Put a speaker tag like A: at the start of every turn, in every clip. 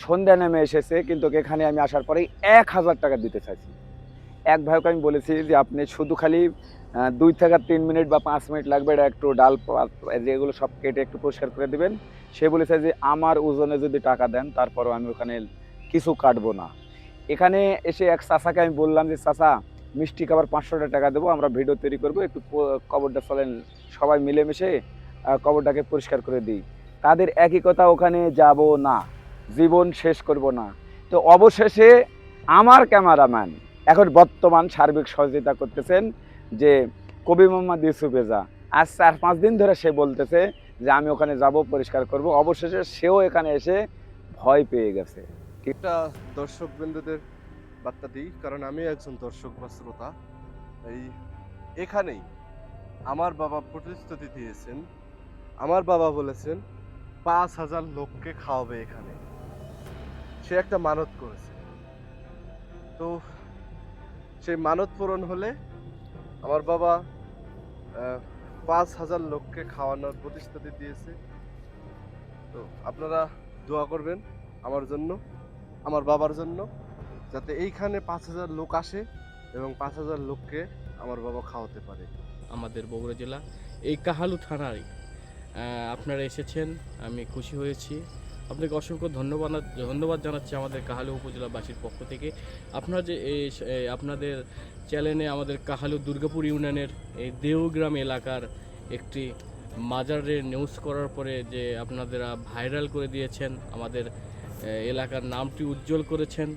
A: সন্ধ্যা নেমে এসেছে, কিন্তু এখানে আমি আসার পরেই ১,০০০ টাকা দিতে চাইছি। এক ভাইকে আমি বলেছি যে আপনি শুধু খালি ২ থেকে ৩ মিনিট বা ৫ মিনিট লাগবে, এটা একটু ডাল পাত যেগুলো সব কেটে একটু পরিষ্কার করে দিবেন। সে বলেছে যে আমার ওজনে যদি টাকা দেন তারপরেও আমি ওখানে কিছু কাটবো না। এখানে এসে এক চাচাকে আমি বললাম যে, "চাচা, মিষ্টি খাবার ৳৫০০ দেবো, আমরা ভিডিও তৈরি করবো, একটু কবরটা চলেন সবাই মিলেমিশে কবরটাকে পরিষ্কার করে দিই।" তাদের একই কথা, ওখানে যাবো না, জীবন শেষ করব না। তো অবশেষে আমার ক্যামেরাম্যান এখন বর্তমান সার্বিক সহযোগিতা করতেছেন যে কবি মোহাম্মদ ইউসুফ রেজা। আজ ৪-৫ দিন ধরে সে বলতেছে যে আমি ওখানে যাবো, পরিষ্কার করব। অবশেষে সেও এখানে এসে ভয় পেয়ে গেছে।
B: একটা দর্শক বিন্দুদের বার্তা দিই, কারণ আমি একজন দর্শক বা শ্রোতা। এই এখানেই আমার বাবা প্রতিশ্রুতি দিয়েছেন, আমার বাবা বলেছেন ৫,০০০ লোককে খাওয়াবে এখানে। সে একটা মানত করেছে। তো সেই মানত পূরণ হলে আমার বাবা ৫,০০০ লোককে খাওয়ানোর প্রতিশ্রুতি দিয়েছে। তো আপনারা দোয়া করবেন আমার জন্য, আমার বাবার জন্য, যাতে এইখানে ৫,০০০ লোক আসে এবং ৫,০০০ লোককে আমার বাবা খাওয়াতে পারে।
C: আমাদের বগুড়া জেলা এই কাহালু থানায় আপনারা এসেছেন, আমি খুশি হয়েছি। আপনাকে অসংখ্য ধন্যবাদ জানাচ্ছি আমাদের কাহালু উপজেলাবাসীর পক্ষ থেকে। আপনারা যে আপনাদের চ্যানেলে আমাদের কাহালু দুর্গাপুর ইউনিয়নের এই দেওগ্রাম এলাকার একটি মাজারের নিউজ করার পরে যে আপনারা ভাইরাল করে দিয়েছেন, আমাদের এলাকার নামটি উজ্জ্বল করেছেন,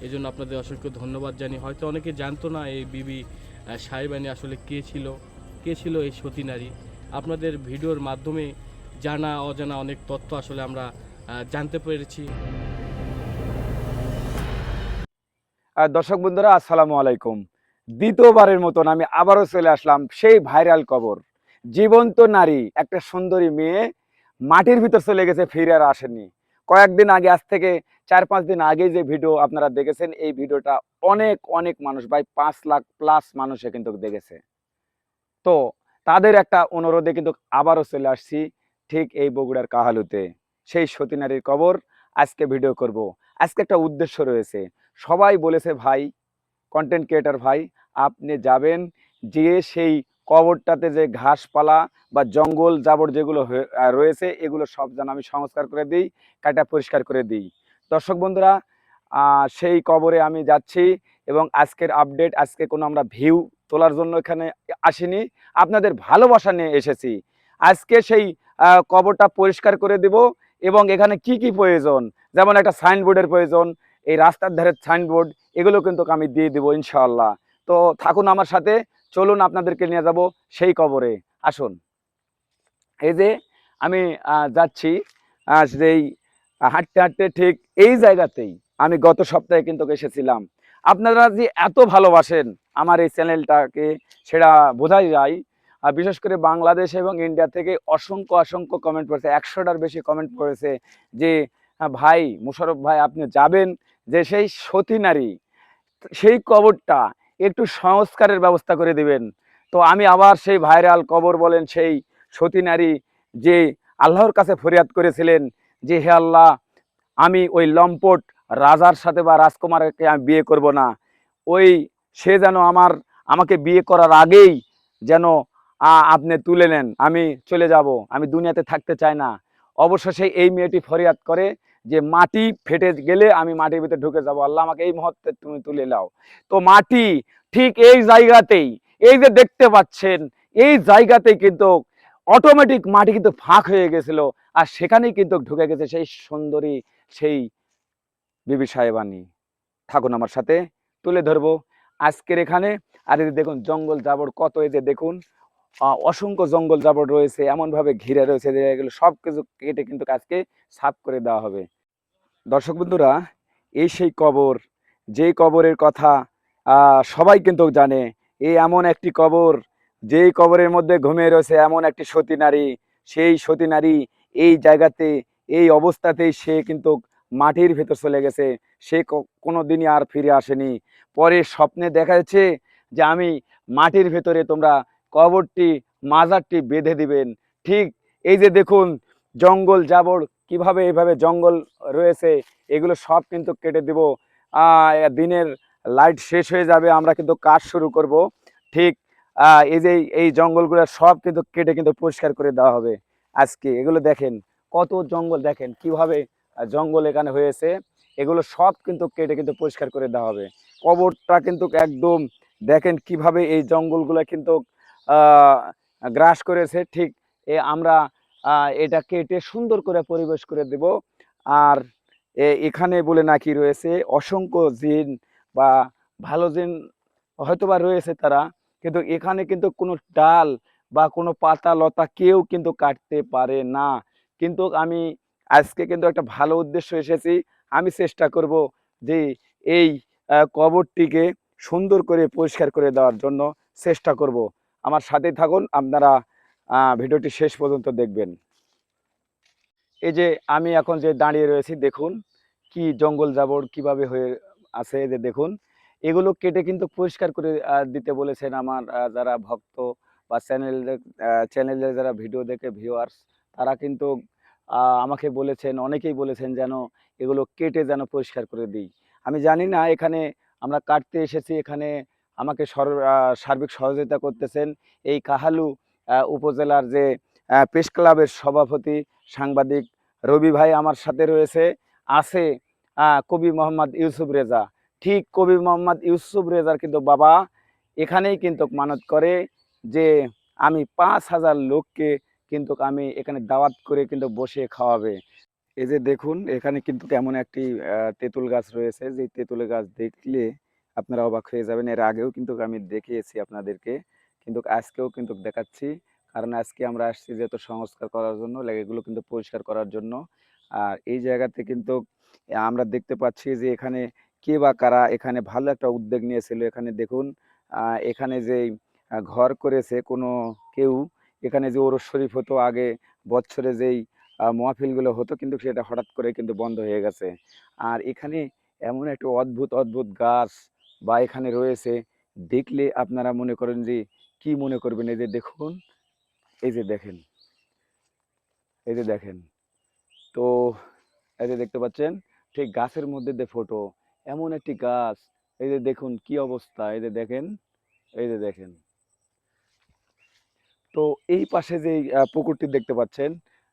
C: এই জন্য আপনাদের অসংখ্য ধন্যবাদ জানি। হয়তো অনেকে জানতো না এই বিবি সাহেবানী আসলে কে ছিল এই সতী নারী। আপনাদের ভিডিওর মাধ্যমে জানা অজানা অনেক তথ্য আসলে আমরা জানতে পেরেছি।
A: দর্শক বন্ধুরা, আসসালামু আলাইকুম। দ্বিতীয়বারের মতন আমি আবারও চলে আসলাম সেই ভাইরাল কবর। জীবন্ত নারী, একটা সুন্দরী মেয়ে মাটির ভিতর চলে গেছে, ফিরে আর আসেনি। কয়েকদিন আগে, আজ থেকে ৪-৫ দিন আগে যে ভিডিও আপনারা দেখেছেন, এই ভিডিওটা অনেক অনেক মানুষ, প্রায় ৫ লাখ প্লাস মানুষে কিন্তু দেখেছে। তো তাদের একটা অনুরোধে কিন্তু আবারও চলে আসছি ঠিক এই বগুড়ার কাহালুতে, সেই সতী নারীর কবর আজকে ভিডিও করব। আজকে একটা উদ্দেশ্য রয়েছে। সবাই বলেছে, ভাই কন্টেন্ট ক্রিয়েটর ভাই, আপনি যাবেন, যেয়ে সেই কবরটাতে যে ঘাসপালা বা জঙ্গল জাবর যেগুলো রয়েছে, এগুলো সব যেন আমি সংস্কার করে দিই, কাটা পরিষ্কার করে দিই। দর্শক বন্ধুরা, সেই কবরে আমি যাচ্ছি এবং আজকের আপডেট, আজকে কোনো আমরা ভিউ তোলার জন্য এখানে আসিনি, আপনাদের ভালোবাসা নিয়ে এসেছি। আজকে সেই কবরটা পরিষ্কার করে দেব এবং এখানে কি কি প্রয়োজন, যেমন একটা সাইনবোর্ডের প্রয়োজন, এই রাস্তার ধারে সাইনবোর্ড, এগুলো কিন্তু আমি দিয়ে দেবো ইনশাআল্লাহ। তো থাকুন আমার সাথে, চলুন আপনাদেরকে নিয়ে যাব সেই কবরে। আসুন, এই যে আমি যাচ্ছি, সেই হাঁটতে হাঁটতে ঠিক এই জায়গাতেই আমি গত সপ্তাহে কিন্তু এসেছিলাম। আপনারা যে এত ভালোবাসেন আমার এই চ্যানেলটাকে, সেটা বোঝাই যায়। বিশেষ করে বাংলাদেশ এবং ইন্ডিয়া থেকে অসংখ্য অসংখ্য কমেন্ট করেছে, ১০০টার বেশি কমেন্ট করেছে যে ভাই মোশাররফ ভাই, আপনি যাবেন যে সেই সতী নারী, সেই কবরটা একটু সংস্কারের ব্যবস্থা করে দিবেন। তো আমি আবার সেই ভাইরাল কবর বলেন, সেই সতী নারী যে আল্লাহর কাছে ফরিয়াদ করেছিলেন যে হে আল্লাহ, আমি ওই লম্পট রাজার সাথে বা রাজকুমারকে আমি বিয়ে করব না, ওই সে যেন আমাকে বিয়ে করার আগেই যেন আপনি তুলে নেন, আমি চলে যাব, আমি দুনিয়াতে থাকতে চাই না। অবশেষে এই মেয়েটি ফরিয়াদ করে যে মাটি ফেটে গেলে আমি মাটির ভিতরে ঢুকে যাব, আল্লাহ আমাকে এই মুহূর্তে তুমি তুলে নাও। তো মাটি ঠিক এই জায়গাতেই, এই যে দেখতে পাচ্ছেন, এই জায়গাতেই কিন্তু অটোমেটিক মাটি কিন্তু ফাঁক হয়ে গেছিল, আর সেখানেই কিন্তু ঢুকে গেছে সেই সুন্দরী, সেই বিবি সাহেবানী। থাকুন আমার সাথে, তুলে ধরবো আজকের এখানে। আর এই দেখুন জঙ্গল জাবড় কত, এই যে দেখুন অসংখ্য জঙ্গল জাবড় রয়েছে, এমন ভাবে ঘিরে রয়েছে যে এগুলো সব কিছু কেটে কিন্তু আজকে সাফ করে দেওয়া হবে। দর্শক বন্ধুরা, এই সেই কবর, যেই কবরের কথা সবাই কিন্তু জানে। এই এমন একটি কবর, যেই কবরের মধ্যে ঘুমিয়ে রয়েছে এমন একটি সতী নারী। সেই সতী নারী এই জায়গাতে, এই অবস্থাতেই সে কিন্তু মাটির ভেতর চলে গেছে, সে কোনো দিনই আর ফিরে আসেনি। পরে স্বপ্নে দেখা যাচ্ছে যে আমি মাটির ভেতরে তোমরা কবরটি, মাজারটি বেঁধে দিবেন। ঠিক এই যে দেখুন জঙ্গল জাবড় কিভাবে এইভাবে জঙ্গল রয়েছে এগুলো সব কিন্তু কেটে দিব। দিনের লাইট শেষ হয়ে যাবে, আমরা কিন্তু কাজ শুরু করব। ঠিক এই যে এই জঙ্গলগুলো সব কিন্তু কেটে কিন্তু পরিষ্কার করে দেওয়া হবে আজকে। এগুলো দেখেন কত জঙ্গল, দেখেন কিভাবে জঙ্গল এখানে হয়েছে, এগুলো সব কিন্তু কেটে কিন্তু পরিষ্কার করে দেওয়া হবে। কবরটা কিন্তু একদম দেখেন কিভাবে এই জঙ্গলগুলো কিন্তু গ্রাস করেছে। ঠিক আমরা এটা কেটে সুন্দর করে পরিবেশ করে দেব। আর এখানে বলে নাকি রয়েছে অসংখ্য জিন বা ভালো জিন হয়তোবা রয়েছে তারা, কিন্তু এখানে কিন্তু কোনো ডাল বা কোনো পাতা লতা কেউ কিন্তু কাটতে পারে না। কিন্তু আমি আজকে কিন্তু একটা ভালো উদ্দেশ্য এসেছি। আমি চেষ্টা করব যে এই কবরটিকে সুন্দর করে পরিষ্কার করে দেওয়ার জন্য চেষ্টা করব। আমার সাথেই থাকুন, আপনারা ভিডিওটি শেষ পর্যন্ত দেখবেন। এই যে আমি এখন যে দাঁড়িয়ে রয়েছি, দেখুন কি জঙ্গল জাবর কিভাবে হয়ে আছে। এই যে দেখুন, এগুলো কেটে কিন্তু পরিষ্কার করে দিতে বলেছেন আমার যারা ভক্ত বা চ্যানেলের যারা ভিডিও দেখে ভিউয়ার্স, তারা কিন্তু আমাকে বলেছেন, অনেকেই বলেছেন যেন এগুলো কেটে যেন পরিষ্কার করে দিই। আমি জানি না, এখানে আমরা কাটতে এসেছি, এখানে আমাকে সার্বিক সহযোগিতা করতেছেন এই কাহালু উপজেলার যে প্রেস ক্লাবের সভাপতি সাংবাদিক রবি ভাই আমার সাথে রয়েছে। আছে কবি মোহাম্মদ ইউসুফ রেজা। ঠিক কবি মোহাম্মদ ইউসুফ রেজার কিন্তু বাবা এখানেই কিন্তু মানত করে যে আমি 5,000 লোককে কিন্তু আমি এখানে দাওয়াত করে কিন্তু বসে খাওয়াবে। এই যে দেখুন, এখানে কিন্তু এমন একটি তেঁতুল গাছ রয়েছে, যে তেঁতুল গাছ দেখলে আপনারা অবাক হয়ে যাবেন। এর আগেও কিন্তু আমি দেখিয়েছি আপনাদেরকে, কিন্তু আজকেও কিন্তু দেখাচ্ছি। কারণ আজকে আমরা আসছি যেহেতু সংস্কার করার জন্য, এগুলো কিন্তু পরিষ্কার করার জন্য। আর এই জায়গাতে কিন্তু আমরা দেখতে পাচ্ছি যে এখানে কে বা কারা এখানে ভালো একটা উদ্যোগ নিয়েছিল। এখানে দেখুন, এখানে যেই ঘর করেছে কোনো কেউ, এখানে যে ওরস শরীফ হতো আগে বছরে, যেই মাহফিলগুলো হতো, কিন্তু সেটা হঠাৎ করে কিন্তু বন্ধ হয়ে গেছে। আর এখানে এমন একটা অদ্ভুত অদ্ভুত গাছ বা এখানে রয়েছে, দেখলে আপনারা মনে করেন যে কি মনে করবেন। এই যে দেখুন, এই যে দেখেন, এই যে দেখেন, তো এই যে দেখতে পাচ্ছেন ঠিক গাছের মধ্যে দিয়ে ফটো, এমন একটি গাছ। এই যে দেখুন কি অবস্থা, এই যে দেখেন, এই যে দেখেন। তো এই পাশে যে পুকুরটি দেখতে পাচ্ছেন,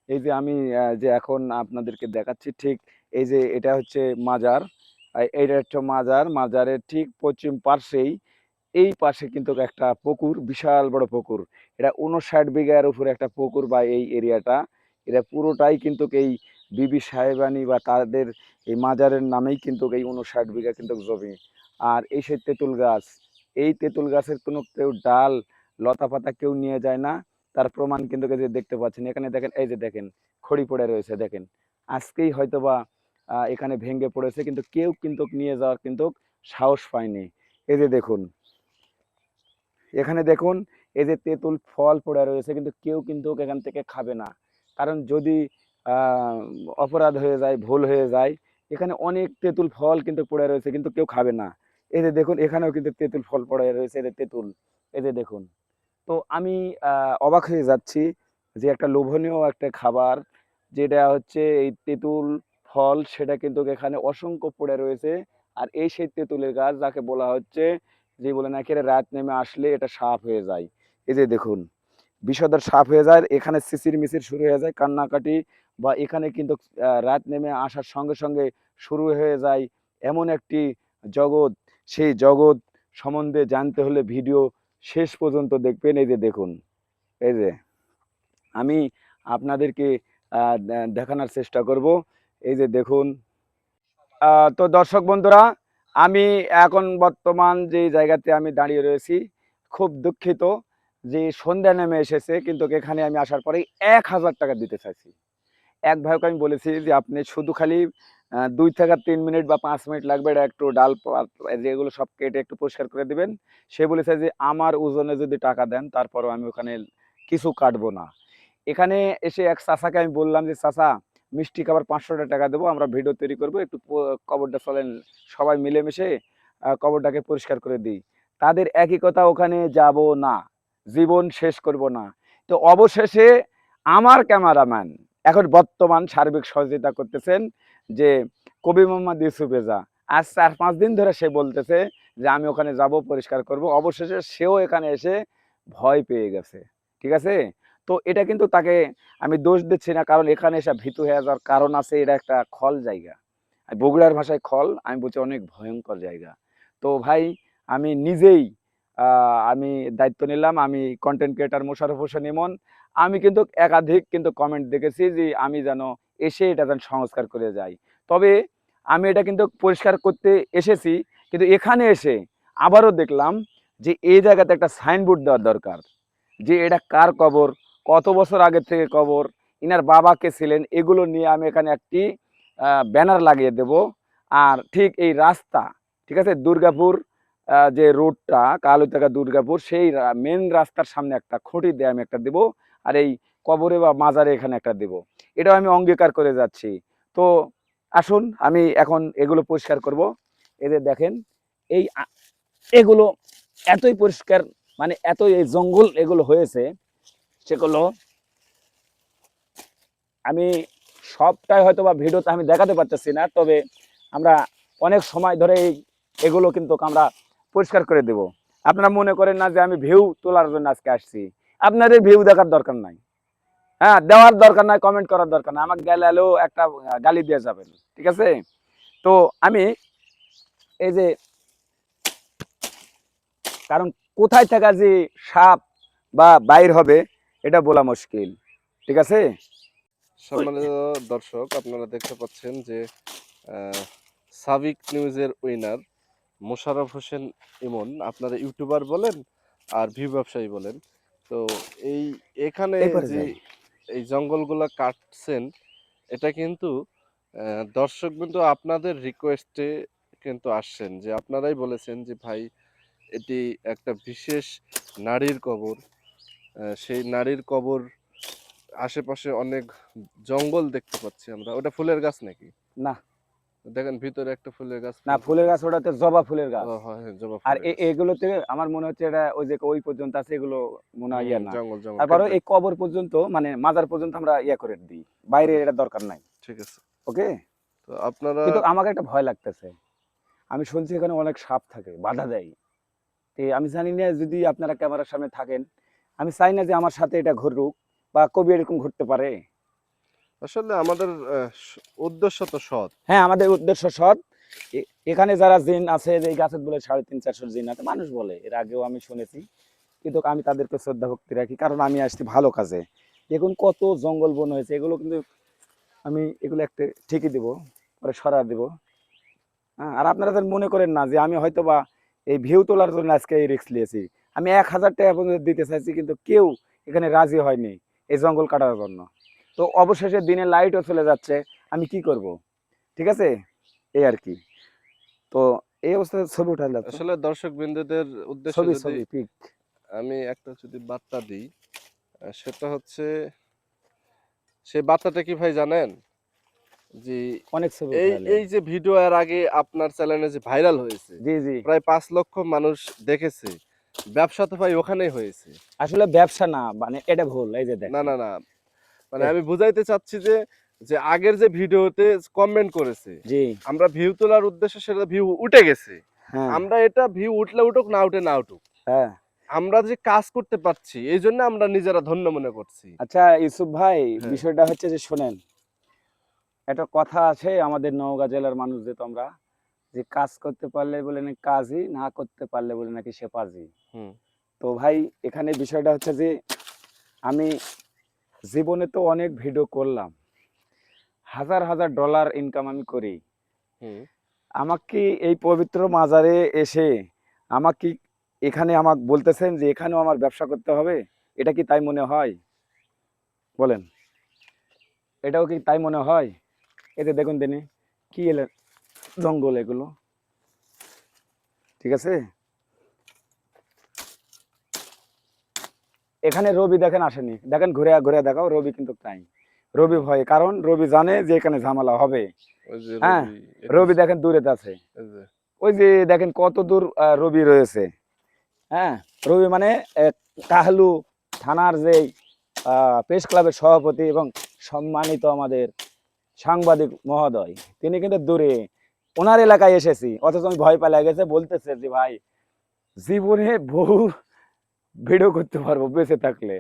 A: এই যে আমি যে এখন আপনাদেরকে দেখাচ্ছি, ঠিক এই যে এটা হচ্ছে মাজার। এইটা হচ্ছে মাজার, মাজারের ঠিক পশ্চিম পাশেই এই পাশে কিন্তু একটা পুকুর, বিশাল বড় পুকুর। এটা ৫৯ বিঘার উপরে একটা পুকুর, বা এই এরিয়াটা এটা পুরোটাই কিন্তু এই বিবি সাহেবানী বা তাদের এই মাজারের নামেই কিন্তু এই ৫৯ বিঘা কিন্তু জমি। আর এই সেই তেঁতুল গাছ, এই তেঁতুল গাছের কোনো কেউ ডাল লতা পাতা কেউ নিয়ে যায় না। তার প্রমাণ কিন্তু এই যে দেখতে পাচ্ছেন, এখানে দেখেন, এই যে দেখেন খড়ি পড়ে রয়েছে, দেখেন আজকেই হয়তোবা এখানে ভেঙে পড়েছে, কিন্তু কেউ কিন্তু নিয়ে যাওয়ার কিন্তু সাহস পায়নি। এই যে দেখুন, এখানে দেখুন, এই যে তেঁতুল ফল পড়ে রয়েছে, কিন্তু কেউ কিন্তু এখান থেকে খাবে না। কারণ যদি আহ, অপরাধ হয়ে যায়, ভুল হয়ে যায়, এখানে অনেক তেঁতুল ফল কিন্তু পড়ে রয়েছে, কিন্তু কেউ খাবে না। এই যে দেখুন, এখানেও কিন্তু তেঁতুল ফল পড়ে রয়েছে, এই যে তেঁতুল, এই যে দেখুন। তো আমি অবাক হয়ে যাচ্ছি যে একটা লোভনীয় একটা খাবার, যেটা হচ্ছে এই তেঁতুল ফল, সেটা কিন্তু এখানে অসংখ্য পড়ে রয়েছে। আর এই সেই তেঁতুলের গাছ যাকে বলা হচ্ছে, যে বলে নাকি এরা রাত নেমে আসলে এটা সাপ হয়ে যায়। এই যে দেখুন, বিষধর সাপ হয়ে যায়, এখানে শিশির মিশির শুরু হয়ে যায়, কান্নাকাটি, বা এখানে কিন্তু রাত নেমে আসার সঙ্গে সঙ্গে শুরু হয়ে যায় এমন একটি জগৎ। সেই জগৎ সম্বন্ধে জানতে হলে ভিডিও শেষ পর্যন্ত দেখবেন। এই যে দেখুন, এই যে আমি আপনাদেরকে দেখানোর চেষ্টা করব। এই যে দেখুন, তো দর্শক বন্ধুরা, আমি এখন বর্তমান যে জায়গাতে আমি দাঁড়িয়ে রয়েছি, খুব দুঃখিত যে সন্ধ্যা নেমে এসেছে, কিন্তু এখানে আমি আসার পরেই ১,০০০ টাকা দিতে চাইছি। এক ভাইকে আমি বলেছি যে আপনি শুধু খালি ২ থেকে ৩ মিনিট বা ৫ মিনিট লাগবে, এটা একটু ডাল যেগুলো সব কেটে একটু পরিষ্কার করে দিবেন। সে বলেছে যে আমার ওজনে যদি টাকা দেন তারপরও আমি ওখানে কিছু কাটবো না। এখানে এসে এক চাচাকে আমি বললাম যে চাচা, মিষ্টি খাবার ৫০০ টাকা দেবো, আমরা ভিডিও তৈরি করবো, একটু কবরটা চলেন সবাই মিলেমিশে কবরটাকে পরিষ্কার করে দিই। তাদের একই কথা, ওখানে যাব না, জীবন শেষ করব না। তো অবশেষে আমার ক্যামেরাম্যান এখন বর্তমান সার্বিক সহযোগিতা করতেছেন যে কবি মোহাম্মদ ইউসুফ রেজা। আজ 4-5 দিন ধরে সে বলতেছে যে আমি ওখানে যাব, পরিষ্কার করব। অবশেষে সেও এখানে এসে ভয় পেয়ে গেছে। ঠিক আছে? তো এটা কিন্তু তাকে আমি দোষ দিচ্ছি না, কারণ এখানে এসে ভীতু হয়ে যাওয়ার কারণ আছে। এটা একটা খল জায়গা। আর বগুড়ার ভাষায় খল, আমি বলছি অনেক ভয়ঙ্কর জায়গা। তো ভাই আমি নিজেই আমি দায়িত্ব নিলাম। আমি কন্টেন্ট ক্রিয়েটর মোশাররফ হোসেন ইমন। আমি কিন্তু একাধিক কিন্তু কমেন্ট দেখেছি যে আমি যেন এসে এটা যেন সংস্কার করে যাই। তবে আমি এটা কিন্তু পরিষ্কার করতে এসেছি, কিন্তু এখানে এসে আবারও দেখলাম যে এই জায়গাতে একটা সাইনবোর্ড দেওয়ার দরকার, যে এটা কার কবর, কত বছর আগের থেকে কবর, ইনার বাবা কে ছিলেন, এগুলো নিয়ে আমি এখানে একটি ব্যানার লাগিয়ে দেব। আর ঠিক এই রাস্তা, ঠিক আছে, দুর্গাপুর যে রোডটা কালুতাগা দুর্গাপুর, সেই মেন রাস্তার সামনে একটা খুঁটি দিয়ে আমি একটা দেব। আর এই কবরে বা মাজারে এখানে একটা দেব। এটাও আমি অঙ্গীকার করে যাচ্ছি। তো আসুন আমি এখন এগুলো পরিষ্কার করব। এই যে দেখেন, এই এগুলো এতই পরিষ্কার, মানে এতই এই জঙ্গল এগুলো হয়েছে, সেগুলো আমি সবটাই হয়তো বা ভিডিওতে আমি দেখাতে পারতেছি না। তবে আমরা অনেক সময় ধরে এগুলো কিন্তু আমরা পরিষ্কার করে দেব। আপনারা মনে করেন না যে আমি ভিউ তোলার জন্য আজকে আসছি। আপনাদের ভিউ দেখার দরকার নাই, হ্যাঁ, দেওয়ার দরকার নাই, কমেন্ট করার দরকার নাই, আমাকে গেলেও একটা গালি দিয়ে যাবেন। ঠিক আছে? তো আমি এই যে, কারণ কোথায় থাকা যে সাপ বা বাইর হবে এটা বলা মুশকিল। ঠিক আছে?
B: সম্মানিত দর্শক, আপনারা দেখতে পাচ্ছেন যে সাবিক নিউজের উইনার মোশাররফ হোসেন ইমন, আপনারা ইউটিউবার বলেন আর ভিউ ব্যবসায়ী বলেন, তো এই এখানে
A: এরপরে
B: যে
A: যাই।
B: এই জঙ্গলগুলা কাটছেন, এটা কিন্তু দর্শক কিন্তু আপনাদের রিকোয়েস্টে কিন্তু আসছেন, যে আপনারাই বলেছেন যে ভাই এটি একটা বিশেষ নারীর কবর। সেই নারীর কবর আশেপাশে অনেক জঙ্গল দেখতে পাচ্ছি আমরা। ওটা ফুলের গাছ নাকি?
A: না,
B: দেখেন ভিতরে একটা ফুলের গাছ,
A: না,
B: ফুল
A: ফুলের গাছ,
B: ফুটেছে।
A: ওটাতে জবা ফুলের
B: ও
A: গাছ।
B: হয়, হ্যাঁ, জবা
A: আর
B: ফুলের গাছ।
A: এগুলোতে আমার মনে হচ্ছে এটা ওই যে ওই পর্যন্ত আছে, এগুলো মনে হয় ইয়া না।
B: জঙ্গল জঙ্গল
A: তারপরে
B: কেটে
A: এই কবর পর্যন্ত, মানে মাজার পর্যন্ত আমরা ইয়া করে দিই, বাইরে
B: করে।
A: এটা দরকার নাই।
B: ঠিক আছে।
A: ওকে?
B: তো আপনারা
A: কিন্তু আমাকে একটা ভয় লাগতেছে। আমি শুনছি এখানে অনেক সাপ থাকে, বাধা দেয়। আমি জানি না, যদি আপনারা ক্যামেরার সামনে থাকেন, আমি চাই না যে আমার সাথে এটা ঘটুক, বা কবি এরকম ঘটতে পারে।
B: আসলে আমাদের উদ্দেশ্য তো সৎ।
A: হ্যাঁ, আমাদের উদ্দেশ্য সৎ। এখানে যারা জিন আছে, যে এই গাছের বলে 350-400 জিন আছে, মানুষ বলে, এর আগেও আমি শুনেছি। কিন্তু আমি তাদেরকে শ্রদ্ধা ভক্তি রাখি, কারণ আমি আসছি ভালো কাজে। দেখুন কত জঙ্গল বন হয়েছে, এগুলো কিন্তু আমি এগুলো একটা ঠিকই দিব, পরে সরা দিব। হ্যাঁ, আর আপনারা যেন মনে করেন না যে আমি হয়তো বা এই ভিউ তোলার জন্য আজকে এই রিস্ক নিয়েছি। আমি 1000 টাকা পর্যন্ত দিতে চাইছি, কিন্তু কেউ এখানে রাজি হয়নি এই জঙ্গল কাটার জন্য। তো অবশেষে দিনে লাইটও চলে যাচ্ছে, আমি কি করব? ঠিক আছে? এই আর কি। তো এই অবস্থায় ছবি উঠালে তো,
B: আসলে দর্শক বিন্দুদের উদ্দেশ্যে
A: ছবি
B: যদি
A: ছবি পিক,
B: আমি একটা যদি বার্তা দিই, সেটা হচ্ছে, সেই বার্তাটা কি ভাই জানেন? যে
A: অনেক ছবি
B: এই
A: উঠালে।
B: এই যে ভিডিও এর আগে আপনার চ্যানেলে যে ভাইরাল হয়েছে,
A: জি জি।
B: প্রায় 5 লক্ষ মানুষ দেখেছে, ব্যবসা তো ভাই ওখানেই হয়েছে।
A: আসলে ব্যবসা না, মানে এটা ভুল। এই যে
B: না
A: দেখেন,
B: না না, মানে
A: এ,
B: আমি বুঝাইতে চাচ্ছি যে যে আগের যে ভিডিওতে কমেন্ট করেছে,
A: জি,
B: আমরা ভিউ তোলার উদ্দেশ্যে সেটা ভিউ উঠে গেছে।
A: হ্যাঁ,
B: আমরা এটা ভিউ উঠলে উঠুক, না উঠে না উঠুক,
A: হ্যাঁ।
B: আমরা যে কাজ করতে পারছি এই জন্য আমরা নিজেরা ধন্য মনে করছি।
A: আচ্ছা ইউসুফ ভাই,
B: হ্যাঁ।
A: বিষয়টা হচ্ছে যে শোনেন, একটা কথা আছে আমাদের নওগাঁ জেলার মানুষ যে তোমরা, যে কাজ করতে পারলে বলে নাকি কাজই, না করতে পারলে বলে নাকি সে পাজি।
B: হুম।
A: তো ভাই এখানে বিষয়টা হচ্ছে যে আমি জীবনে তো অনেক ভিডিও করলাম, হাজার হাজার ডলার ইনকাম আমি করি।
B: হুম।
A: আমাকে এই পবিত্র মাজারে এসে আমাকে এখানে আমাকে বলতেছেন যে এখানেও আমার ব্যবসা করতে হবে? এটা কি তাই মনে হয়? বলেন, এটাও কি তাই মনে হয়? এতে দেখুন দিনে কি জঙ্গল এগুলো। ঠিক আছে? এখানে রবি দেখেন আসেনি, দেখেন ঘুরে ঘুরে দেখাও, রবি কিন্তু তাই। রবি ভয়, কারণ রবি জানে যে এখানে ঝামেলা হবে।
B: ওই যে
A: হ্যাঁ,
B: রবি
A: রবি
B: 21,
A: দেখেন দূরে আছে,
B: এই যে
A: ওই যে দেখেন কত দূর রবি রয়েছে। হ্যাঁ, রবি মানে কাহলু থানার যে প্রেস ক্লাবের সভাপতি এবং সম্মানিত আমাদের সাংবাদিক মহোদয়, তিনি কিন্তু দূরে ওনার এলাকায় এসেছি, অথচ আমি ভয় পালিয়ে গেছে, বলতেছে যে ভাই জীবনে বহু ভিডিও করতে পারবো বেঁচে থাকলে,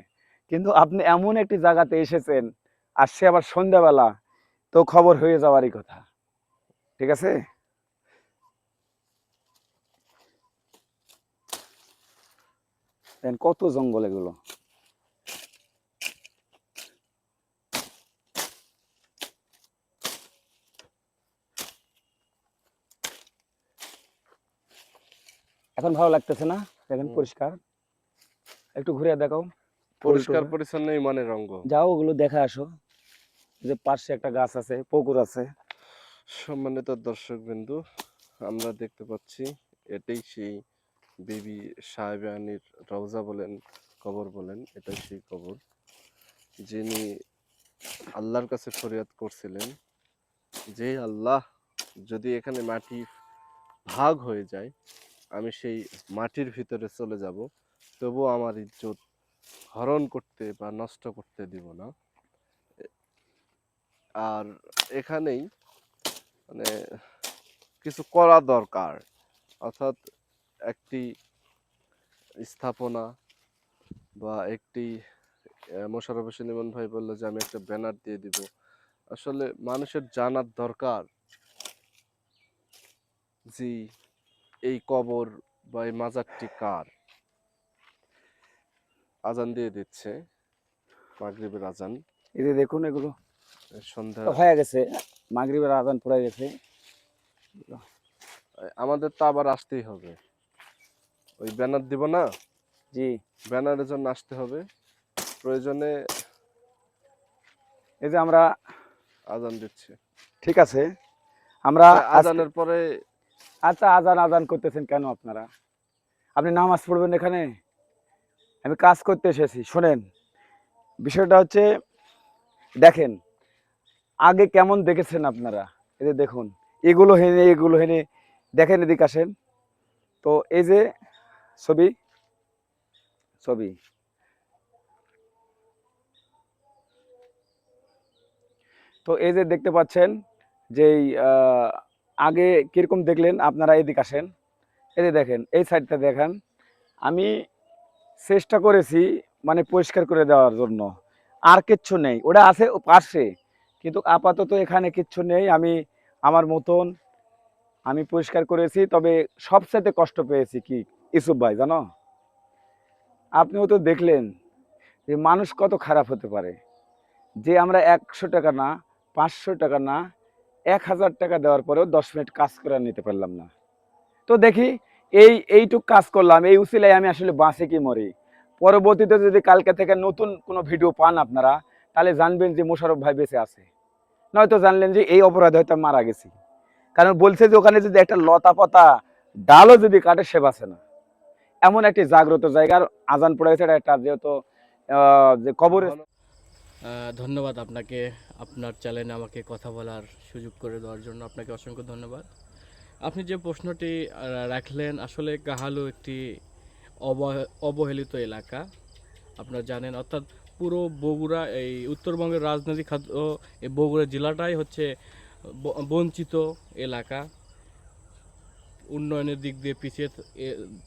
A: কিন্তু আপনি এমন একটি জায়গাতে এসেছেন আর সে আবার সন্ধ্যাবেলা, তো খবর হয়ে যাওয়ারই কথা। ঠিক আছে, কত জঙ্গল এগুলো। এখন ভালো লাগতেছে না? দেখেন পরিষ্কার, একটু ঘুরে দেখাও।
B: পরিষ্কার পরিচ্ছন্ন ইমানের অঙ্গ।
A: যাও ওগুলো দেখে আসো, যে পাশে একটা গাছ আছে, পুকুর আছে।
B: সম্মানিত দর্শক বিন্দু, আমরা দেখতে পাচ্ছি এটাই সেই বিবি সাহেবানির রওজা বলেন, কবর বলেন, এটাই সেই কবর যিনি আল্লাহর কাছে ফরিয়াদ করছিলেন যে আল্লাহ, যদি এখানে মাটি ভাগ হয়ে যায় আমি সেই মাটির ভিতরে চলে যাব, তবুও আমার ইজ্জত হরণ করতে বা নষ্ট করতে দিব না। আর এখানেই মানে কিছু করা দরকার, অর্থাৎ একটি স্থাপনা বা একটি মোশাররফ হোসেন ইমন ভাই বললো যে আমি একটা ব্যানার দিয়ে দিব। আসলে মানুষের জানার দরকার যে এই কবর বা এই মাজারটি কার। আজান দিয়ে দিচ্ছে, মাগরিবের আজান।
A: এই যে দেখুন এগুলো
B: সন্ধ্যা
A: হয়ে গেছে, মাগরিবের আজান পড়ে গেছে।
B: আমাদের তো আবার আসতেই হবে, ওই ব্যানার দিব না,
A: জি,
B: ব্যানারের জন্য আসতে হবে। প্রয়োজনে
A: এই যে আমরা
B: আজান দিচ্ছে,
A: ঠিক আছে, আমরা
B: আজানের পরে।
A: আচ্ছা, আজান আজান করতেছেন কেন আপনারা? আপনি নামাজ পড়বেন এখানে? আমি কাজ করতে এসেছি। শোনেন, বিষয়টা হচ্ছে, দেখেন আগে কেমন দেখেছেন আপনারা, এই যে দেখুন এগুলো হেনে এগুলো হেনে, দেখেন এদিকে আসেন তো, এই যে ছবি ছবি তো এই যে দেখতে পাচ্ছেন যে আগে কিরকম দেখলেন আপনারা, এদিকে আসেন, এই যে দেখেন এই সাইডটা দেখেন, আমি চেষ্টা করেছি মানে পরিষ্কার করে দেওয়ার জন্য, আর কিচ্ছু নেই, ওটা আছে ও পাশে, কিন্তু আপাতত এখানে কিচ্ছু নেই। আমি আমার মতন আমি পরিষ্কার করেছি, তবে সবচেয়ে কষ্ট পেয়েছি কি ইউসুফ ভাই জানো, আপনিও তো দেখলেন যে মানুষ কত খারাপ হতে পারে, যে আমরা 100 টাকা না, 500 টাকা না, 1000 টাকা দেওয়ার পরেও 10 মিনিট কাজ করে নিতে পারলাম না। তো দেখি এইটুক কাজ করলাম, এই উসিলায় আমি আসলে বাঁচে কি মরি। পরবর্তীতে যদি কালকে থেকে নতুন কোনো ভিডিও পান আপনারা, তাহলে জানবেন যে মোশাররফ ভাই বেঁচে আছে, নয়তো জানলেন যে এই অপরাধে হয়তো মারা গেছি। কারণ বলছে যে ওখানে যদি একটা লতা পাতা ডালও যদি কাটে সে বাঁচে না, এমন একটি জাগ্রত জায়গার আজান পড়ে গেছে, এটা একটা যেহেতু যে কবরে।
C: ধন্যবাদ আপনাকে, আপনার চ্যানেলে আমাকে কথা বলার সুযোগ করে দেওয়ার জন্য আপনাকে অসংখ্য ধন্যবাদ। আপনি যে প্রশ্নটি রাখলেন, আসলে কাহালু একটি অবহেলিত এলাকা, আপনারা জানেন, অর্থাৎ পুরো বগুড়া, এই উত্তরবঙ্গের রাজনৈতিক খাত, এই বগুড়া জেলাটাই হচ্ছে বঞ্চিত এলাকা। উন্নয়নের দিক দিয়ে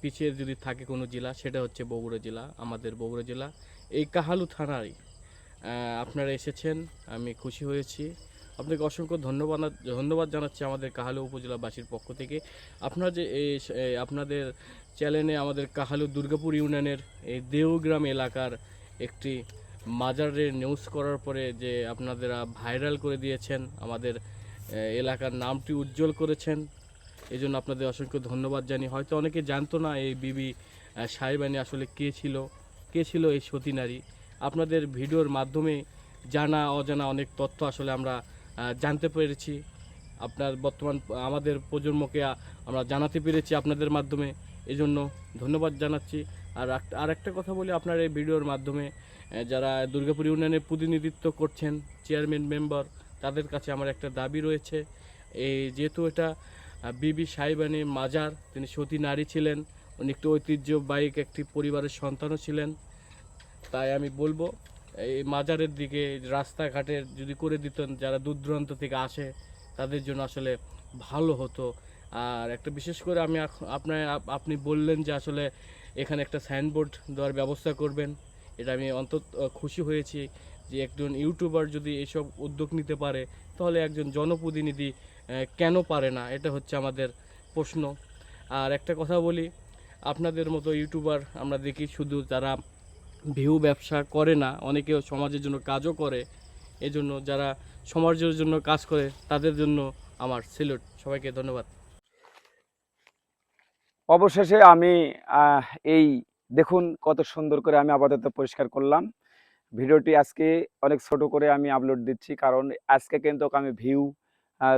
C: পিছিয়ে যদি থাকে কোনো জেলা, সেটা হচ্ছে বগুড়া জেলা, আমাদের বগুড়া জেলা। এই কাহালু থানারই আপনারা এসেছেন, আমি খুশি হয়েছি। আপনাকে অসংখ্য ধন্যবাদ জানাচ্ছি আমাদের কাহালু উপজেলাবাসীর পক্ষ থেকে। আপনারা যে আপনাদের চ্যানেলে আমাদের কাহালু দুর্গাপুর ইউনিয়নের এই দেওগ্রাম এলাকার একটি মাজারের নিউজ করার পরে যে আপনারা ভাইরাল করে দিয়েছেন, আমাদের এলাকার নামটি উজ্জ্বল করেছেন, এই জন্য আপনাদের অসংখ্য ধন্যবাদ জানি। হয়তো অনেকে জানতো না এই বিবি সাহেবানি আসলে কে ছিল এই সতী নারী। আপনাদের ভিডিওর মাধ্যমে জানা অজানা অনেক তথ্য আসলে আমরা জানতে পেরেছি, আপনার বর্তমান আমাদের প্রজন্মকে আমরা জানাতে পেরেছি আপনাদের মাধ্যমে, এজন্য ধন্যবাদ জানাচ্ছি। আর একটা কথা বলি, আপনার এই ভিডিওর মাধ্যমে যারা দুর্গাপুর ইউনিয়নের প্রতিনিধিত্ব করছেন, চেয়ারম্যান মেম্বার, তাদের কাছে আমার একটা দাবি রয়েছে। যেহেতু এটা বিবি সাহেবানি মাজার, তিনি সতী নারী ছিলেন, উনি একটি ঐতিহ্যবাহী একটি পরিবারের সন্তানও ছিলেন, তাই আমি বলবো এই মাজারের দিকে রাস্তাঘাটের যদি করে দিতেন, যারা দূর দূরান্ত থেকে আসে তাদের জন্য আসলে ভালো হতো। আর একটা বিশেষ করে আমি আপনি বললেন যে আসলে এখানে একটা সাইনবোর্ড দেওয়ার ব্যবস্থা করবেন, এটা আমি অন্তত খুশি হয়েছি যে একজন ইউটিউবার যদি এসব উদ্যোগ নিতে পারে তাহলে একজন জনপ্রতিনিধি কেন পারে না, এটা হচ্ছে আমাদের প্রশ্ন। আর একটা কথা বলি, আপনাদের মতো ইউটিউবার আমরা দেখি শুধু যারা ভিউ ব্যবসা করে না, অনেকে সমাজের জন্য কাজও করে। এজন্য যারা সমাজের জন্য কাজ করে তাদের জন্য আমার সেলুট। সবাইকে ধন্যবাদ।
A: অবশেষে আমি আহ, এই দেখুন কত সুন্দর করে আমি আপাতত পরিষ্কার করলাম। ভিডিওটি আজকে অনেক ছোট করে আমি আপলোড দিচ্ছি, কারণ আজকে কিন্তু আমি ভিউ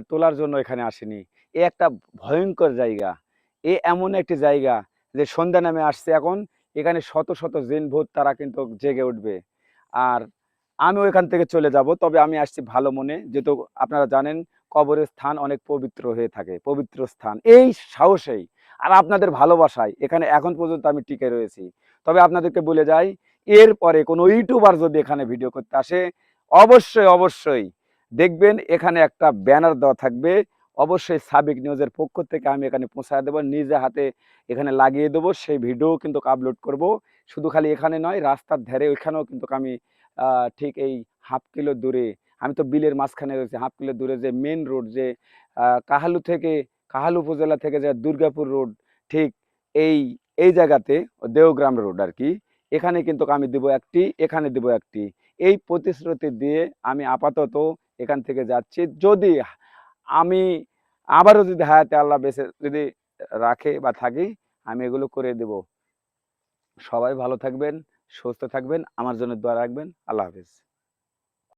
A: তোলার জন্য এখানে আসিনি। এ একটা ভয়ঙ্কর জায়গা, এ এমন একটি জায়গা যে সন্ধ্যা নামে আসছে এখন, এখানে শত শত জিন ভূত তারা কিন্তু জেগে উঠবে। আর আমিও এখান থেকে চলে যাব, তবে আমি আসছি ভালো মনে, যেহেতু আপনারা জানেন কবরের স্থান অনেক পবিত্র হয়ে থাকে, পবিত্র স্থান। এই সাহসেই আর আপনাদের ভালোবাসায় এখানে এখন পর্যন্ত আমি টিকে রয়েছি। তবে আপনাদেরকে বলে যাই, এরপরে কোনো ইউটিউবার যদি এখানে ভিডিও করতে আসে, অবশ্যই অবশ্যই দেখবেন এখানে একটা ব্যানার দেওয়া থাকবে। অবশ্যই সাবিক নিউজের পক্ষ থেকে আমি এখানে পৌঁছায় দেবো, নিজে হাতে এখানে লাগিয়ে দেবো, সেই ভিডিও কিন্তু আপলোড করব। শুধু খালি এখানে নয়, রাস্তার ধারে ওইখানেও কিন্তু আমি ঠিক এই হাফ কিলো দূরে, আমি তো বিলের মাঝখানে রয়েছে, হাফ কিলো দূরে যে মেন রোড, যে কাহালু থেকে, কাহালু উপজেলা থেকে যে দুর্গাপুর রোড, ঠিক এই এই জায়গাতে দেওগ্রাম রোড আর কি, এখানে কিন্তু আমি দিব একটি, এখানে দিব একটি। এই প্রতিশ্রুতি দিয়ে আমি আপাতত এখান থেকে যাচ্ছি। যদি আমি আবারও যদি হায়াতে আল্লাহ বেঁচে যদি রাখে বা থাকি, আমি এগুলো করে দেব। সবাই ভালো থাকবেন, সুস্থ থাকবেন, আমার জন্য দোয়া রাখবেন। আল্লাহ হাফেজ।